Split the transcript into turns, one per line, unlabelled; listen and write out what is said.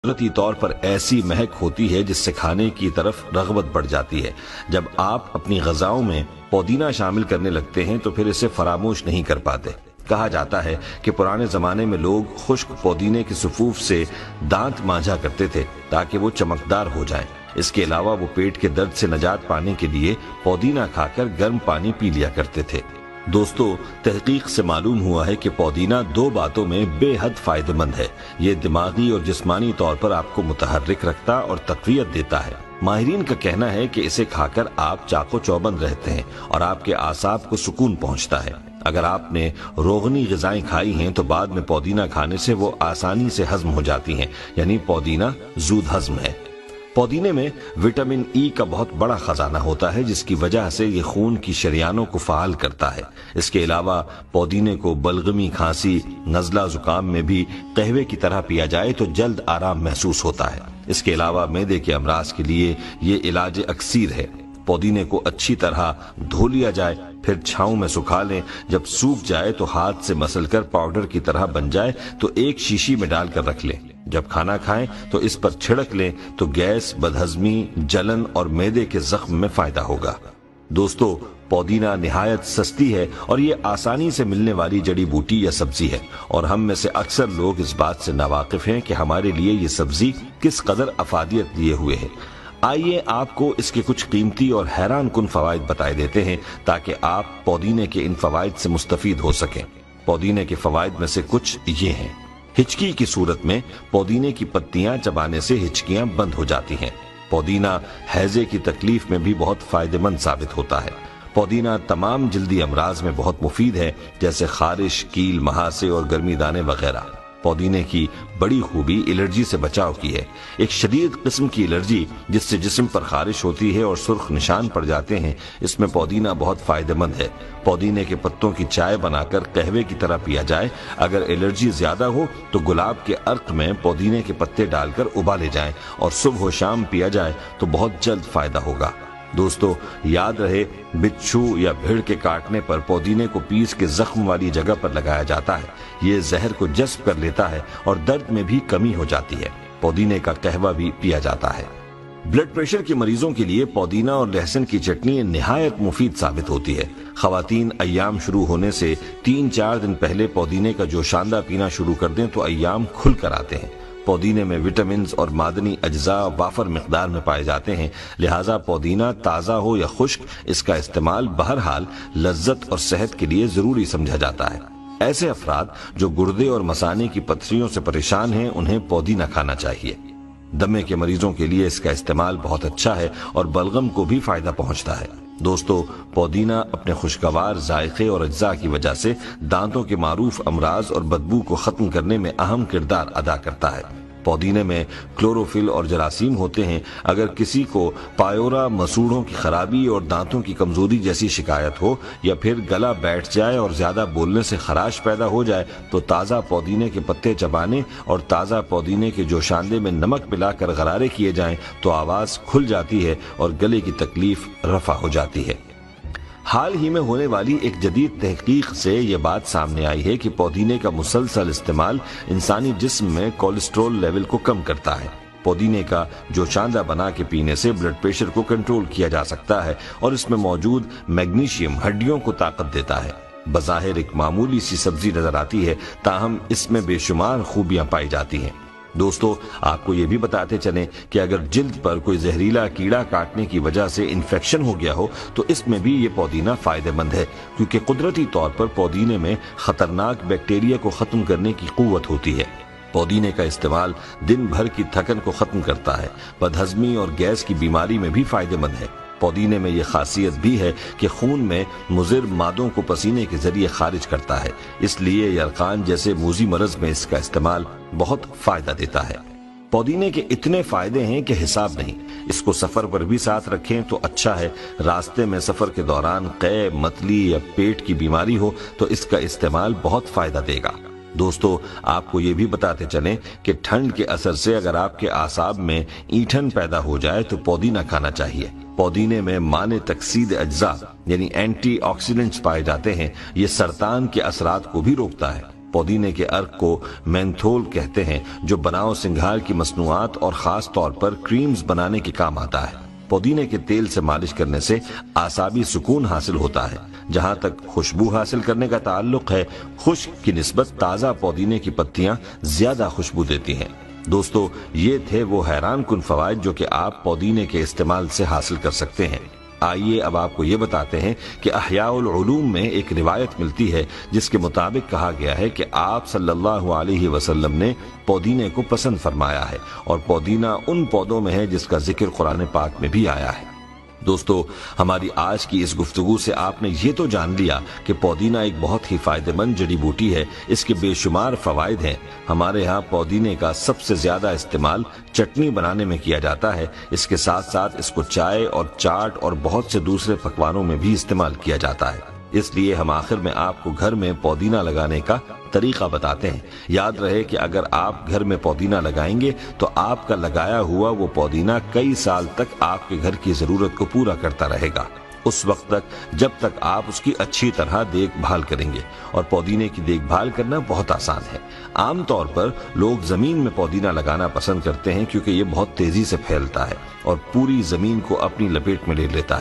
قدرتی طور پر ایسی مہک ہوتی ہے جس سے کھانے کی طرف رغبت بڑھ جاتی ہے۔ جب آپ اپنی غذاؤں میں پودینہ شامل کرنے لگتے ہیں تو پھر اسے فراموش نہیں کر پاتے۔ کہا جاتا ہے کہ پرانے زمانے میں لوگ خشک پودینے کے صفوف سے دانت مانجھا کرتے تھے تاکہ وہ چمکدار ہو جائیں۔ اس کے علاوہ وہ پیٹ کے درد سے نجات پانے کے لیے پودینہ کھا کر گرم پانی پی لیا کرتے تھے۔ دوستو، تحقیق سے معلوم ہوا ہے کہ پودینہ دو باتوں میں بے حد فائدہ مند ہے۔ یہ دماغی اور جسمانی طور پر آپ کو متحرک رکھتا اور تقویت دیتا ہے۔ ماہرین کا کہنا ہے کہ اسے کھا کر آپ چاق و چوبند رہتے ہیں اور آپ کے اعصاب کو سکون پہنچتا ہے۔ اگر آپ نے روغنی غذائیں کھائی ہیں تو بعد میں پودینہ کھانے سے وہ آسانی سے ہضم ہو جاتی ہیں، یعنی پودینہ زود ہضم ہے۔ پودینے میں وٹامن ای کا بہت بڑا خزانہ ہوتا ہے جس کی وجہ سے یہ خون کی شریانوں کو فعال کرتا ہے۔ اس کے علاوہ پودینے کو بلغمی، کھانسی، نزلہ، زکام میں بھی قہوے کی طرح پیا جائے تو جلد آرام محسوس ہوتا ہے۔ اس کے علاوہ معدے کے امراض کے لیے یہ علاج اکسیر ہے۔ پودینے کو اچھی طرح دھو لیا جائے، پھر چھاؤں میں سکھا لیں۔ جب سوکھ جائے تو ہاتھ سے مسل کر پاؤڈر کی طرح بن جائے تو ایک شیشی میں ڈال کر رکھ لیں۔ جب کھانا کھائیں تو اس پر چھڑک لیں تو گیس، بدہضمی، جلن اور معدے کے زخم میں فائدہ ہوگا۔ دوستو، پودینہ نہایت سستی ہے اور یہ آسانی سے ملنے والی جڑی بوٹی یا سبزی ہے، اور ہم میں سے اکثر لوگ اس بات سے ناواقف ہیں کہ ہمارے لیے یہ سبزی کس قدر افادیت لیے ہوئے ہے۔ آئیے آپ کو اس کے کچھ قیمتی اور حیران کن فوائد بتائے دیتے ہیں تاکہ آپ پودینے کے ان فوائد سے مستفید ہو سکیں۔ پودینے کے فوائد میں سے کچھ یہ ہیں۔ ہچکی کی صورت میں پودینے کی پتیاں چبانے سے ہچکیاں بند ہو جاتی ہیں۔ پودینہ ہیضے کی تکلیف میں بھی بہت فائدہ مند ثابت ہوتا ہے۔ پودینہ تمام جلدی امراض میں بہت مفید ہے، جیسے خارش، کیل، مہاسے اور گرمی دانے وغیرہ۔ پودینے کی بڑی خوبی الرجی سے بچاؤ کی ہے۔ ایک شدید قسم کی الرجی جس سے جسم پر خارش ہوتی ہے اور سرخ نشان پڑ جاتے ہیں، اس میں پودینہ بہت فائدہ مند ہے۔ پودینے کے پتوں کی چائے بنا کر قہوے کی طرح پیا جائے۔ اگر الرجی زیادہ ہو تو گلاب کے عرق میں پودینے کے پتے ڈال کر ابالے جائیں اور صبح و شام پیا جائے تو بہت جلد فائدہ ہوگا۔ دوستو، یاد رہے، بچھو یا بھیڑ کے کاٹنے پر پودینے کو پیس کے زخم والی جگہ پر لگایا جاتا ہے۔ یہ زہر کو جذب کر لیتا ہے اور درد میں بھی کمی ہو جاتی ہے۔ پودینے کا قہوہ بھی پیا جاتا ہے۔ بلڈ پریشر کے مریضوں کے لیے پودینہ اور لہسن کی چٹنی نہایت مفید ثابت ہوتی ہے۔ خواتین ایام شروع ہونے سے 3-4 دن پہلے پودینے کا جوشاندہ پینا شروع کر دیں تو ایام کھل کر آتے ہیں۔ پودینے میں وٹامنز اور معدنی اجزاء وافر مقدار میں پائے جاتے ہیں، لہٰذا پودینہ تازہ ہو یا خشک، اس کا استعمال بہرحال لذت اور صحت کے لیے ضروری سمجھا جاتا ہے۔ ایسے افراد جو گردے اور مثانے کی پتھریوں سے پریشان ہیں، انہیں پودینہ کھانا چاہیے۔ دمے کے مریضوں کے لیے اس کا استعمال بہت اچھا ہے اور بلغم کو بھی فائدہ پہنچتا ہے۔ دوستو، پودینہ اپنے خوشگوار ذائقے اور اجزاء کی وجہ سے دانتوں کے معروف امراض اور بدبو کو ختم کرنے میں اہم کردار ادا کرتا ہے۔ پودینے میں کلوروفل اور جراثیم ہوتے ہیں۔ اگر کسی کو پایورا، مسوڑھوں کی خرابی اور دانتوں کی کمزوری جیسی شکایت ہو، یا پھر گلا بیٹھ جائے اور زیادہ بولنے سے خراش پیدا ہو جائے، تو تازہ پودینے کے پتے چبانے اور تازہ پودینے کے جوشاندے میں نمک ملا کر غرارے کیے جائیں تو آواز کھل جاتی ہے اور گلے کی تکلیف رفع ہو جاتی ہے۔ حال ہی میں ہونے والی ایک جدید تحقیق سے یہ بات سامنے آئی ہے کہ پودینے کا مسلسل استعمال انسانی جسم میں کولیسٹرول لیول کو کم کرتا ہے۔ پودینے کا جوشاندہ بنا کے پینے سے بلڈ پریشر کو کنٹرول کیا جا سکتا ہے اور اس میں موجود میگنیشیم ہڈیوں کو طاقت دیتا ہے۔ بظاہر ایک معمولی سی سبزی نظر آتی ہے، تاہم اس میں بے شمار خوبیاں پائی جاتی ہیں۔ دوستو، آپ کو یہ بھی بتاتے چلیں کہ اگر جلد پر کوئی زہریلا کیڑا کاٹنے کی وجہ سے انفیکشن ہو گیا ہو تو اس میں بھی یہ پودینہ فائدہ مند ہے، کیونکہ قدرتی طور پر پودینے میں خطرناک بیکٹیریا کو ختم کرنے کی قوت ہوتی ہے۔ پودینے کا استعمال دن بھر کی تھکن کو ختم کرتا ہے۔ بدہضمی اور گیس کی بیماری میں بھی فائدہ مند ہے۔ پودینے میں یہ خاصیت بھی ہے کہ خون میں مضر مادوں کو پسینے کے ذریعے خارج کرتا ہے، اس لیے یرقان جیسے موذی مرض میں اس کا استعمال بہت فائدہ دیتا ہے۔ پودینے کے اتنے فائدے ہیں کہ حساب نہیں۔ اس کو سفر پر بھی ساتھ رکھیں تو اچھا ہے۔ راستے میں سفر کے دوران قے، متلی یا پیٹ کی بیماری ہو تو اس کا استعمال بہت فائدہ دے گا۔ دوستو، آپ کو یہ بھی بتاتے چلیں کہ ٹھنڈ کے اثر سے اگر آپ کے اعصاب میں اینٹھن پیدا ہو جائے تو پودینہ کھانا چاہیے۔ پودینے میں مانع تکسید اجزاء یعنی اینٹی آکسیڈنٹس پائے جاتے ہیں۔ یہ سرطان کے اثرات کو بھی روکتا ہے۔ پودینے کے عرق کو مینتھول کہتے ہیں، جو بناؤ سنگھار کی مصنوعات اور خاص طور پر کریمز بنانے کے کام آتا ہے۔ پودینے کے تیل سے مالش کرنے سے اعصابی سکون حاصل ہوتا ہے۔ جہاں تک خوشبو حاصل کرنے کا تعلق ہے، خشک کی نسبت تازہ پودینے کی پتیاں زیادہ خوشبو دیتی ہیں۔ دوستو، یہ تھے وہ حیران کن فوائد جو کہ آپ پودینے کے استعمال سے حاصل کر سکتے ہیں۔ آئیے اب آپ کو یہ بتاتے ہیں کہ احیاء العلوم میں ایک روایت ملتی ہے جس کے مطابق کہا گیا ہے کہ آپ صلی اللہ علیہ وسلم نے پودینے کو پسند فرمایا ہے، اور پودینہ ان پودوں میں ہے جس کا ذکر قرآن پاک میں بھی آیا ہے۔ دوستو، ہماری آج کی اس گفتگو سے آپ نے یہ تو جان لیا کہ پودینہ ایک بہت ہی فائدہ مند جڑی بوٹی ہے، اس کے بے شمار فوائد ہیں۔ ہمارے ہاں پودینے کا سب سے زیادہ استعمال چٹنی بنانے میں کیا جاتا ہے، اس کے ساتھ ساتھ اس کو چائے اور چاٹ اور بہت سے دوسرے پکوانوں میں بھی استعمال کیا جاتا ہے۔ اس لیے ہم آخر میں آپ کو گھر میں پودینہ لگانے کا طریقہ بتاتے ہیں۔ یاد رہے کہ اگر آپ گھر میں پودینہ لگائیں گے تو آپ کا لگایا ہوا وہ پودینہ کئی سال تک آپ کے گھر کی ضرورت کو پورا کرتا رہے گا، اس وقت تک جب تک آپ اس کی اچھی طرح دیکھ بھال کریں گے۔ اور پودینے کی دیکھ بھال کرنا بہت آسان ہے۔ عام طور پر لوگ زمین میں پودینہ لگانا پسند کرتے ہیں کیونکہ یہ بہت تیزی سے پھیلتا ہے اور پوری زمین کو اپنی لپیٹ میں لے لیتا ہے۔